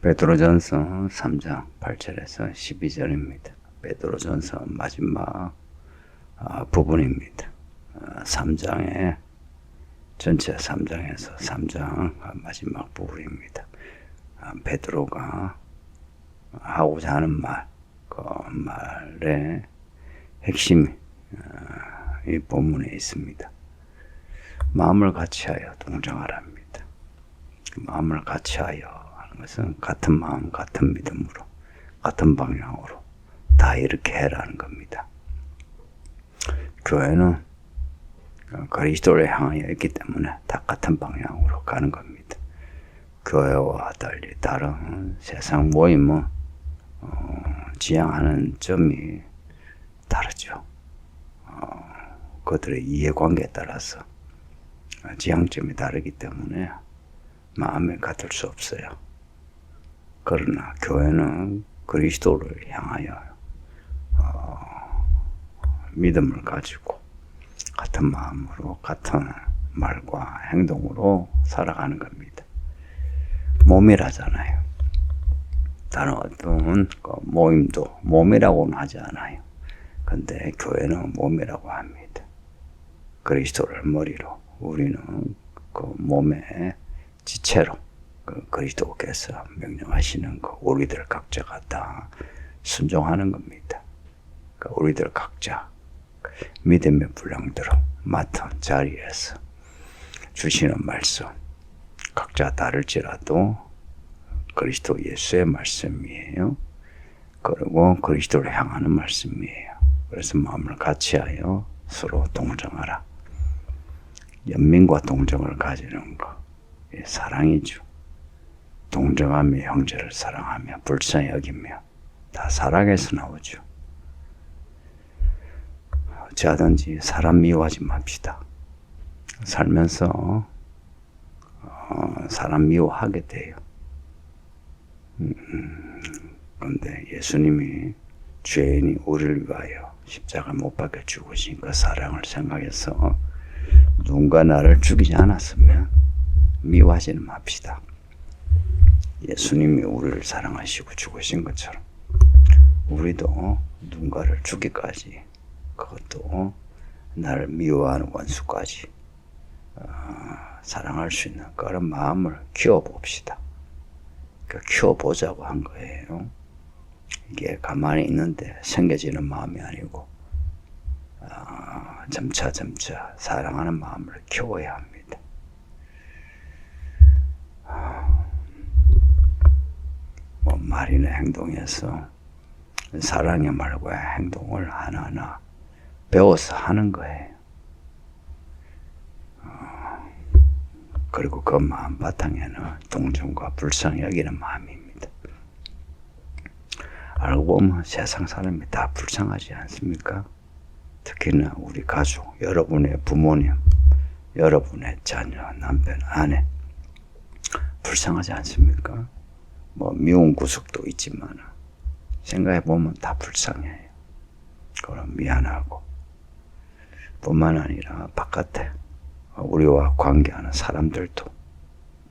베드로전서 3장 8절에서 12절입니다. 베드로전서 마지막 부분입니다. 3장의 전체 3장에서 3장 마지막 부분입니다. 베드로가 하고자 하는 말, 그 말의 핵심이 이 본문에 있습니다. 마음을 같이하여 동정하랍니다. 마음을 같이하여 하는 것은 같은 마음, 같은 믿음으로, 같은 방향으로 다 이렇게 해라는 겁니다. 교회는 그리스도를 향하여 있기 때문에 다 같은 방향으로 가는 겁니다. 교회와 달리 다른 세상 모임은 지향하는 점이 다르죠. 그들의 이해관계에 따라서 지향점이 다르기 때문에 마음이 같을 수 없어요. 그러나 교회는 그리스도를 향하여 믿음을 가지고 같은 마음으로 같은 말과 행동으로 살아가는 겁니다. 몸이라잖아요. 다른 어떤 모임도 몸이라고는 하지 않아요. 근데 교회는 몸이라고 합니다. 그리스도를 머리로, 우리는 그 몸의 지체로 그리스도께서 명령하시는 거 우리들 각자가 다 순종하는 겁니다. 우리들 각자 믿음의 분량대로 맡은 자리에서 주시는 말씀 각자 다를지라도 그리스도 예수의 말씀이에요. 그리고 그리스도를 향하는 말씀이에요. 그래서 마음을 같이하여 서로 동정하라. 연민과 동정을 가지는 것, 사랑이죠. 동정하며 형제를 사랑하며 불쌍히 여기며 다 사랑에서 나오죠. 어찌하든지 사람 미워하지 맙시다. 살면서 사람 미워하게 돼요. 그런데 예수님이 죄인이 우리를 위하여 십자가 못 박혀 죽으신 그 사랑을 생각해서 누군가 나를 죽이지 않았으면 미워하지는 맙시다. 예수님이 우리를 사랑하시고 죽으신 것처럼 우리도 누군가를 죽이기까지, 그것도 나를 미워하는 원수까지 사랑할 수 있는 그런 마음을 키워봅시다. 키워보자고 한 거예요. 이게 가만히 있는데 생겨지는 마음이 아니고 점차 사랑하는 마음을 키워야 합니다. 말이나 행동에서 사랑의 말과 행동을 하나하나 배워서 하는 거예요. 그리고 그 마음 바탕에는 동정과 불쌍히 여기는 마음입니다. 알고 보면 세상 사람이 다 불쌍하지 않습니까? 특히나 우리 가족, 여러분의 부모님, 여러분의 자녀, 남편, 아내 불쌍하지 않습니까? 미운 구석도 있지만 생각해보면 다 불쌍해요. 그럼 미안하고 뿐만 아니라 바깥에 우리와 관계하는 사람들도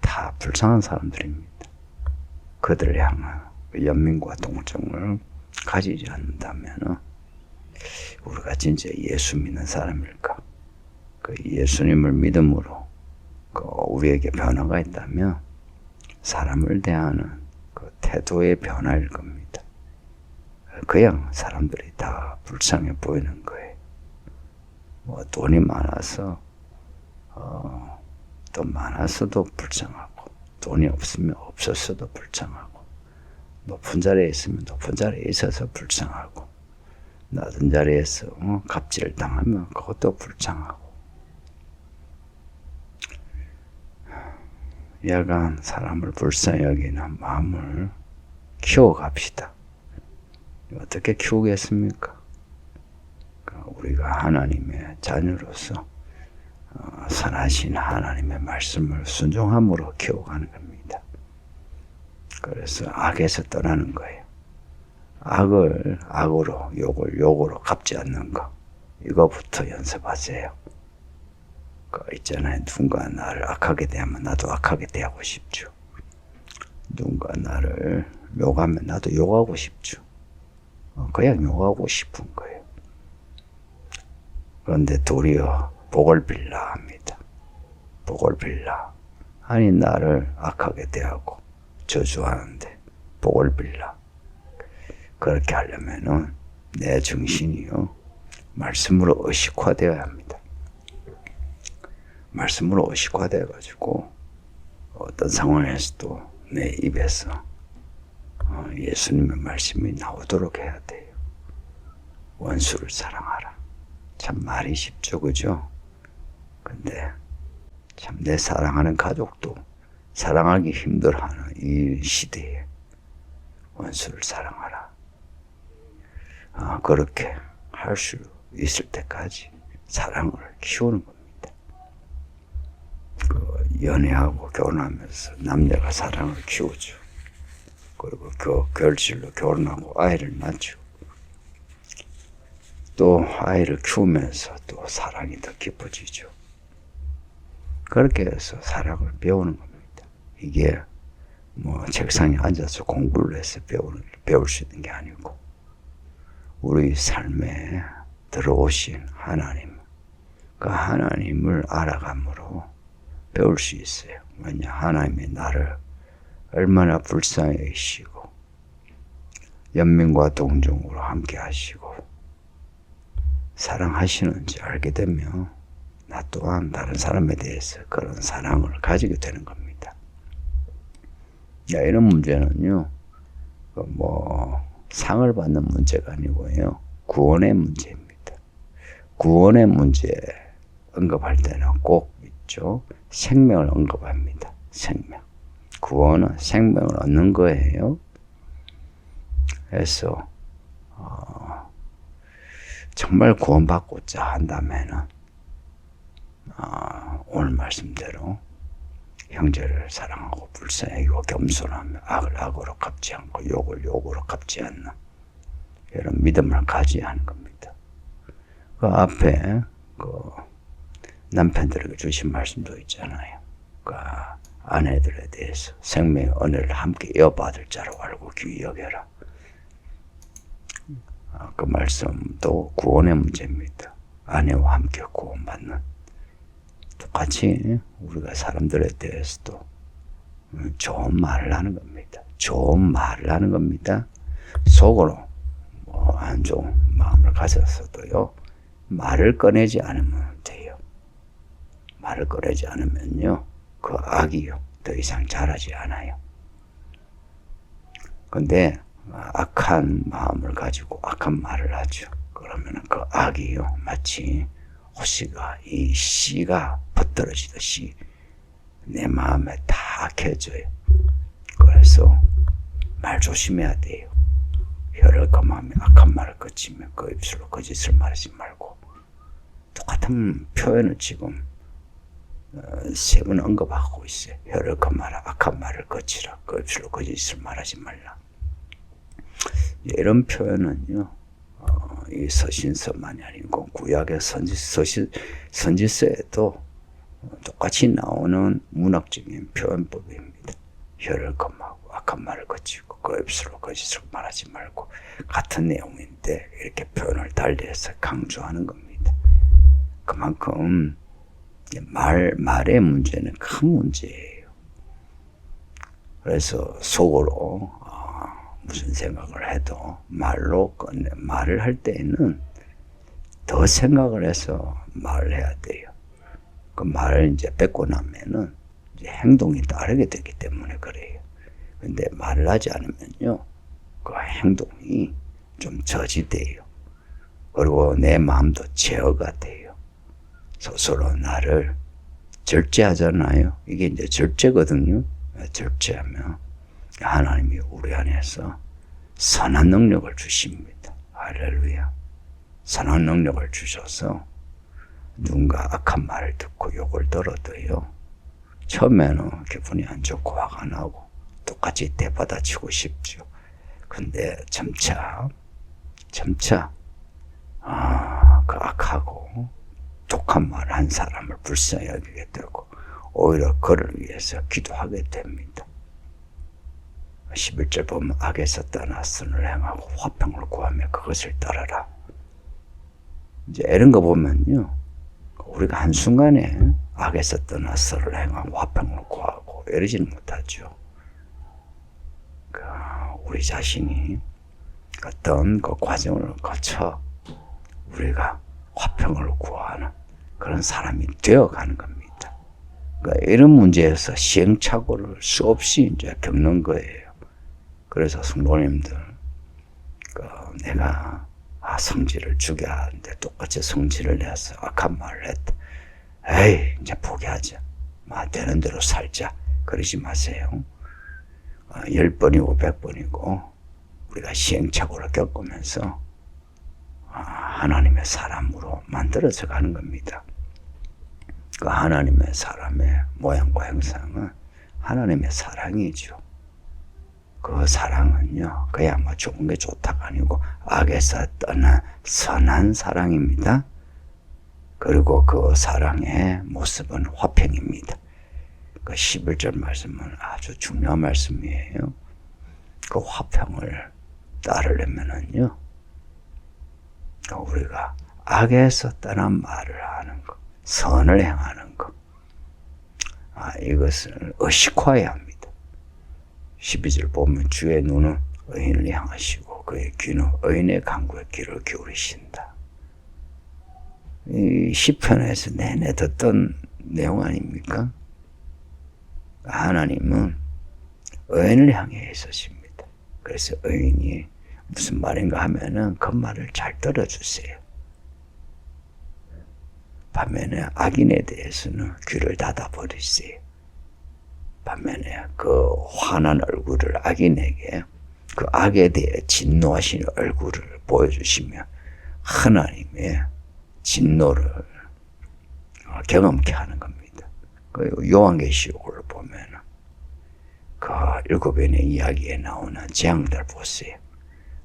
다 불쌍한 사람들입니다. 그들을 향한 연민과 동정을 가지지 않는다면 우리가 진짜 예수 믿는 사람일까? 그 예수님을 믿음으로 우리에게 변화가 있다면 사람을 대하는 그 태도의 변화일 겁니다. 그냥 사람들이 다 불쌍해 보이는 거예요. 돈이 많아서 또 많아서도 불쌍하고, 돈이 없으면 없었어도 불쌍하고, 높은 자리에 있으면 높은 자리에 있어서 불쌍하고, 낮은 자리에서 갑질을 당하면 그것도 불쌍하고. 야간 사람을 불쌍히 여기는 마음을 키워갑시다. 어떻게 키우겠습니까? 우리가 하나님의 자녀로서 선하신 하나님의 말씀을 순종함으로 키워가는 겁니다. 그래서 악에서 떠나는 거예요. 악을 악으로, 욕을 욕으로 갚지 않는 거, 이거부터 연습하세요. 있잖아요. 누군가 나를 악하게 대하면 나도 악하게 대하고 싶죠. 누군가 나를 욕하면 나도 욕하고 싶죠. 그냥 욕하고 싶은 거예요. 그런데 도리어 복을 빌라 합니다. 복을 빌라. 아니 나를 악하게 대하고 저주하는데 복을 빌라. 그렇게 하려면은 내 정신이요 말씀으로 의식화되어야 합니다. 말씀으로 의식화되어 가지고 어떤 상황에서도 내 입에서 예수님의 말씀이 나오도록 해야 돼요. 원수를 사랑하라. 참 말이 쉽죠, 그죠? 근데 참 내 사랑하는 가족도 사랑하기 힘들어하는 이 시대에 원수를 사랑하라. 그렇게 할 수 있을 때까지 사랑을 키우는 겁니다. 연애하고 결혼하면서 남녀가 사랑을 키우죠. 그리고 그 결실로 결혼하고 아이를 낳죠. 또 아이를 키우면서 또 사랑이 더 깊어지죠. 그렇게 해서 사랑을 배우는 겁니다. 이게 뭐 책상에 앉아서 공부를 해서 배울 수 있는 게 아니고 우리 삶에 들어오신 하나님, 그 하나님을 알아감으로 배울 수 있어요. 왜냐 하나님이 나를 얼마나 불쌍히 여기시고 연민과 동정으로 함께 하시고 사랑하시는지 알게 되면 나 또한 다른 사람에 대해서 그런 사랑을 가지게 되는 겁니다. 이런 문제는요, 상을 받는 문제가 아니고요, 구원의 문제입니다. 구원의 문제 언급할 때는 꼭 있죠. 생명을 언급합니다. 생명. 구원은 생명을 얻는 거예요. 그래서 정말 구원받고자 한다면은 오늘 말씀대로 형제를 사랑하고 불쌍히 여기고 겸손하며 악을 악으로 갚지 않고 욕을 욕으로 갚지 않는 이런 믿음을 가져야 하는 겁니다. 그 앞에 남편들에게 주신 말씀도 있잖아요. 아내들에 대해서 생명의 은혜를 함께 이어받을 자로 알고 귀히 여겨라. 그 말씀도 구원의 문제입니다. 아내와 함께 구원받는. 똑같이 우리가 사람들에 대해서도 좋은 말을 하는 겁니다. 좋은 말을 하는 겁니다. 속으로 안 좋은 마음을 가졌어도요, 말을 꺼내지 않으면 돼요. 말을 꺼내지 않으면요, 그 악이요 더 이상 자라지 않아요. 근데 악한 마음을 가지고 악한 말을 하죠. 그러면 그 악이요 마치 호시가 이 씨가 퍼떨어지듯이 내 마음에 다 악해져요. 그래서 말 조심해야 돼요. 혀를 금하며 악한 말을 거치며 그 입술로 거짓을 말하지 말고. 똑같은 표현을 지금 세 번 언급하고 있어요. 혀를 금하라, 악한 말을 거치라, 그 입술로 거짓을 말하지 말라. 이런 표현은요, 이 서신서만이 아니고 구약의 선지서에도 똑같이 나오는 문학적인 표현법입니다. 혀를 금하고 악한 말을 거치고 그 입술로 거짓을 말하지 말고, 같은 내용인데 이렇게 표현을 달리해서 강조하는 겁니다. 그만큼 말의 문제는 큰 문제예요. 그래서 속으로 무슨 생각을 해도 말을 할 때에는 더 생각을 해서 말을 해야 돼요. 그 말을 이제 뱉고 나면은 이제 행동이 따르게 되기 때문에 그래요. 근데 말을 하지 않으면요, 그 행동이 좀 저지돼요. 그리고 내 마음도 제어가 돼요. 스스로 나를 절제하잖아요. 이게 이제 절제거든요. 절제하면 하나님이 우리 안에서 선한 능력을 주십니다. 할렐루야. 선한 능력을 주셔서 누군가 악한 말을 듣고 욕을 들어도요, 처음에는 기분이 안 좋고 화가 나고 똑같이 대받아치고 싶죠. 근데 점차 그 악하고 독한 말을 한 사람을 불쌍히 여기게 되고 오히려 그를 위해서 기도하게 됩니다. 11절 보면 악에서 떠나 선을 행하고 화평을 구하며 그것을 따르라. 이제 이런 거 보면요, 우리가 한순간에 악에서 떠나 선을 행하고 화평을 구하고 이러지는 못하죠. 우리 자신이 어떤 그 과정을 거쳐 우리가 화평을 구하는 그런 사람이 되어가는 겁니다. 그러니까 이런 문제에서 시행착오를 수없이 이제 겪는 거예요. 그래서 성도님들, 내가 성질을 죽여야 하는데 똑같이 성질을 내서 악한 말을 했다. 에이, 이제 포기하자. 되는 대로 살자. 그러지 마세요. 10번이고 100번이고 우리가 시행착오를 겪으면서 하나님의 사람으로 만들어져 가는 겁니다. 그 하나님의 사람의 모양과 형상은 하나님의 사랑이죠. 그 사랑은요, 그야말로 좋은 게 좋다가 아니고 악에서 떠난 선한 사랑입니다. 그리고 그 사랑의 모습은 화평입니다. 그 11절 말씀은 아주 중요한 말씀이에요. 그 화평을 따르려면은요, 우리가 악에서 떠난 말을 하는 것, 선을 행하는 것, 이것을 의식화해야 합니다. 12절 보면 주의 눈은 의인을 향하시고 그의 귀는 의인의 간구에 귀를 기울이신다. 이 시편에서 내내 듣던 내용 아닙니까? 하나님은 의인을 향해 있으십니다. 그래서 의인이 무슨 말인가 하면은 그 말을 잘 들어주세요. 반면에 악인에 대해서는 귀를 닫아버리세요. 반면에 그 환한 얼굴을 악인에게 그 악에 대해 진노하시는 얼굴을 보여주시면 하나님의 진노를 경험케 하는 겁니다. 그 요한계시록을 보면 그 7연의 이야기에 나오는 재앙들 보세요.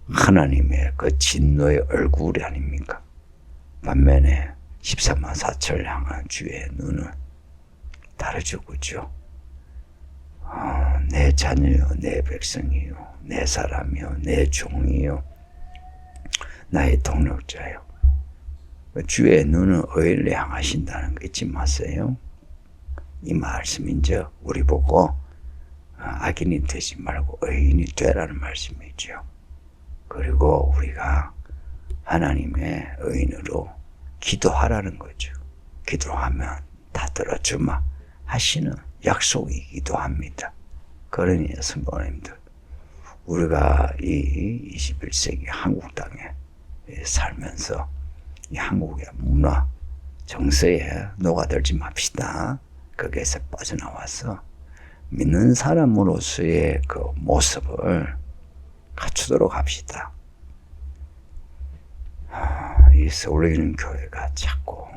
하나님의 그 진노의 얼굴이 아닙니까? 반면에 14만 4천을 향한 주의 눈은 다르죠, 그죠? 내 자녀요, 내 백성이요, 내 사람이요, 내 종이요, 나의 동력자요. 주의 눈은 의인을 향하신다는 거 잊지 마세요. 이 말씀인지 우리 보고 악인이 되지 말고 의인이 되라는 말씀이죠. 그리고 우리가 하나님의 의인으로 기도하라는 거죠. 기도하면 다 들어주마 하시는 약속이기도 합니다. 그러니 성도님들, 우리가 이 21세기 한국 땅에 살면서 이 한국의 문화, 정서에 녹아들지 맙시다. 거기에서 빠져나와서 믿는 사람으로서의 그 모습을 갖추도록 합시다. 이 서울에 교회가 자꾸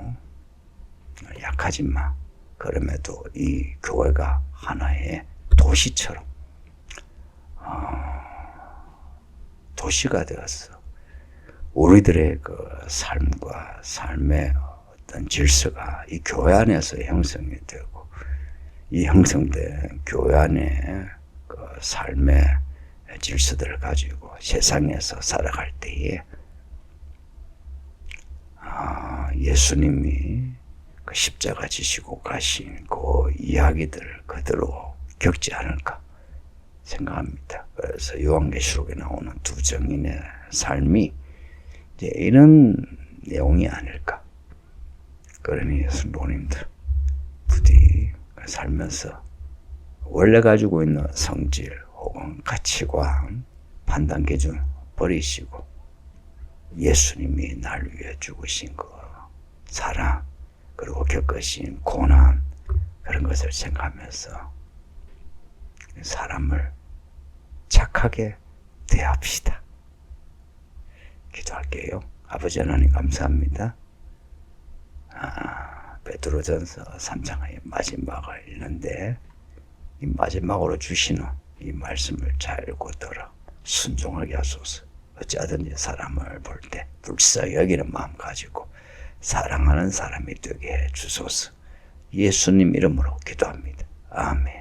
약하지만 그럼에도 이 교회가 하나의 도시처럼 도시가 되었어. 우리들의 그 삶과 삶의 어떤 질서가 이 교회 안에서 형성이 되고 이 형성된 교회 안에 그 삶의 질서들을 가지고 세상에서 살아갈 때에 예수님이 그 십자가 지시고 가신 그 이야기들을 그대로 겪지 않을까 생각합니다. 그래서 요한계시록에 나오는 두 증인의 삶이 이제 이런 내용이 아닐까. 그러니 성도님들 부디 살면서 원래 가지고 있는 성질 혹은 가치관, 판단 기준 버리시고 예수님이 날 위해 죽으신 그 사랑 그리고 겪으신 고난 그런 것을 생각하면서 사람을 착하게 대합시다. 기도할게요. 아버지 하나님 감사합니다. 베드로전서 3장의 마지막을 읽는데 이 마지막으로 주시는 이 말씀을 잘 읽고 들어 순종하게 하소서. 어찌하든지 사람을 볼 때 불쌍히 여기는 마음 가지고 사랑하는 사람이 되게 해 주소서. 예수님 이름으로 기도합니다. 아멘.